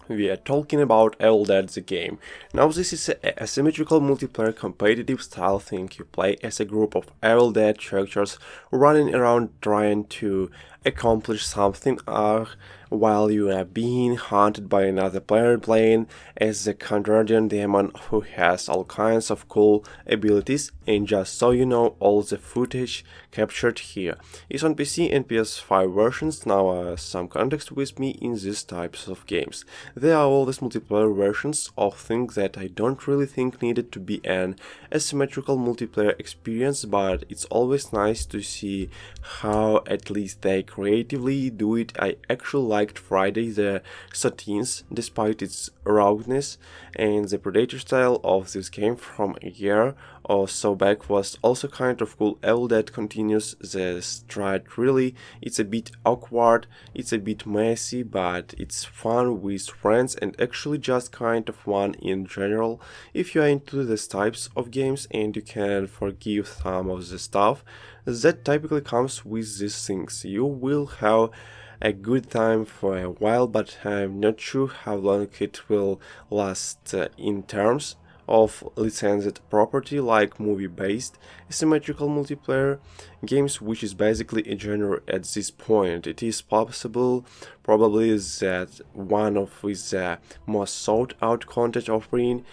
we are talking about Evil Dead the game. Now this is a asymmetrical multiplayer competitive style thing. You play as a group of Evil Dead characters running around trying to accomplish something while you are being hunted by another player playing as the Convergent Demon who has all kinds of cool abilities, and just so you know, all the footage captured here is on PC and PS5 versions. Now some context with me in these types of games. There are always multiplayer versions of things that I don't really think needed to be an asymmetrical multiplayer experience, but it's always nice to see how at least they creatively do it. I actually liked Friday the 13th, despite its roughness, and the Predator style of this game from a year or so back was also kind of cool. Evil Dead continues the stride really. It's a bit awkward, it's a bit messy, but it's fun with friends and actually just kind of fun in general if you are into these types of games and you can forgive some of the stuff that typically comes with these things. You will have a good time for a while, but I'm not sure how long it will last in terms of licensed property like movie-based asymmetrical multiplayer games, which is basically a genre at this point. It is possible probably that one of the most sought out content offering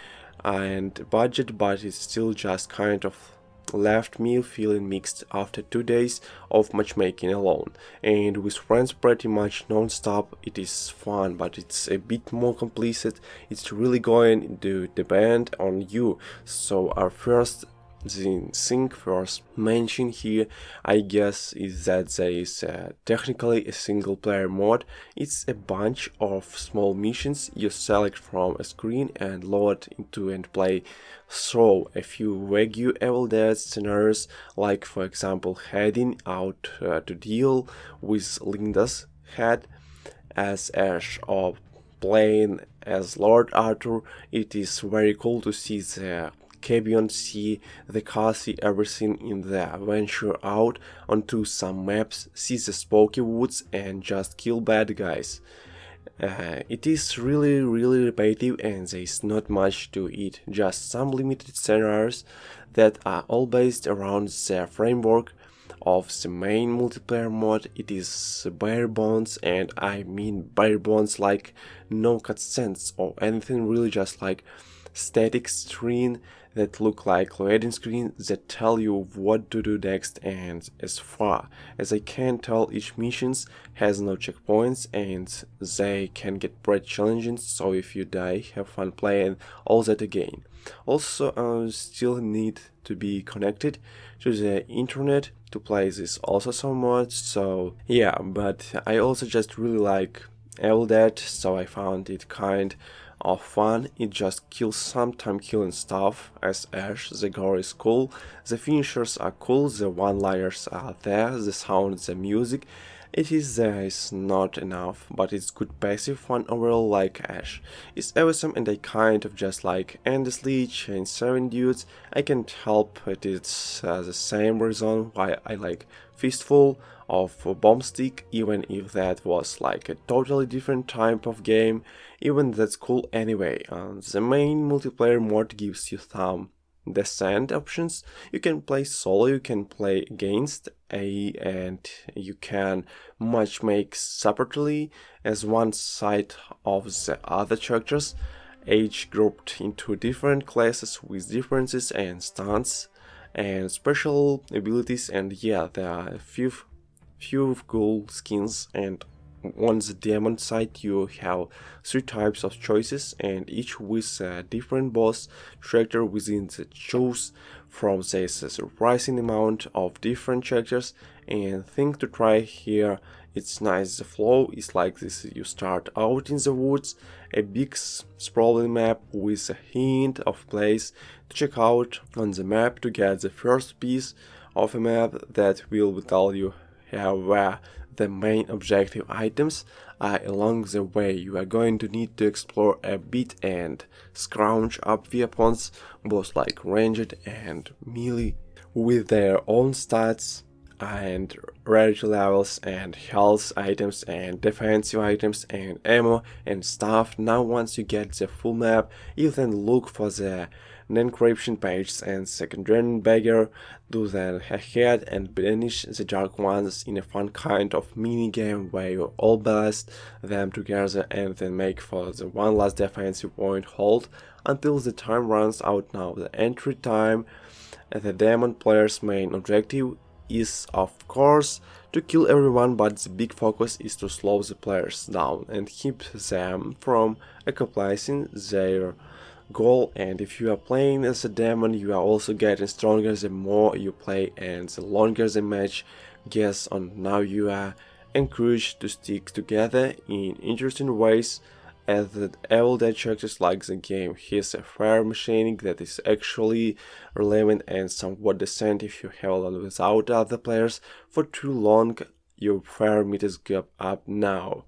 and budget, but it's still just kind of left me feeling mixed after 2 days of matchmaking alone, and with friends pretty much non-stop. It is fun, but it's a bit more complicit. It's really going to depend on you. So our first mention here, I guess, is that there is technically a single player mode. It's a bunch of small missions you select from a screen and load into and play through a few vague Evil Dead scenarios, like for example heading out to deal with Linda's head as Ash or playing as Lord Arthur. It is very cool to see the cabin, see the car, see everything in the venture out onto some maps, see the spooky woods and just kill bad guys. It is really repetitive and there is not much to it, just some limited scenarios that are all based around the framework of the main multiplayer mode. It is bare bones, and I mean bare bones like no cutscenes or anything, really just like static screen that look like loading screens that tell you what to do next, and as far as I can tell, each missions has no checkpoints and they can get pretty challenging, so if you die, have fun playing all that again. Also, I still need to be connected to the internet to play this also so much, so yeah, but I also just really like Evil Dead, so I found it kind of fun. It just kills some time killing stuff as Ash. The gore is cool, the finishers are cool, the one-liners are there, the sound, the music. It is there is not enough, but it's good passive fun overall. Like Ash it's awesome, and I kind of just like endlessly chain 7 dudes. I can't help it. It's the same reason why I like Fistful of Bombstick, even if that was like a totally different type of game. Even that's cool anyway. The main multiplayer mode gives you some descent options. You can play solo, you can play against and you can matchmake separately as one side of the other characters, each grouped into different classes with differences and stunts and special abilities. And yeah, there are a few cool skins, and on the demon side you have 3 types of choices, and each with a different boss character within the choose from. This a surprising amount of different characters and thing to try here. It's nice, the flow is like this: you start out in the woods, a big sprawling map with a hint of place to check out on the map to get the first piece of a map that will tell you where the main objective items are along the way. You are going to need to explore a bit and scrounge up weapons, both like ranged and melee, with their own stats and rarity levels and health items and defensive items and ammo and stuff. Now once you get the full map, you then look for the encryption pages and second-gen beggar, do then ahead and banish the dark ones in a fun kind of mini game where you all blast them together and then make for the one last defensive point hold until the time runs out. Now the entry time, the demon player's main objective is of course to kill everyone, but the big focus is to slow the players down and keep them from accomplishing their goal. And if you are playing as a demon, you are also getting stronger the more you play and the longer the match gets on. Now you are encouraged to stick together in interesting ways, as the evil dead characters like the game has a fair mechanic that is actually relevant and somewhat decent. If you have alone without other players for too long, your fair meters go up now.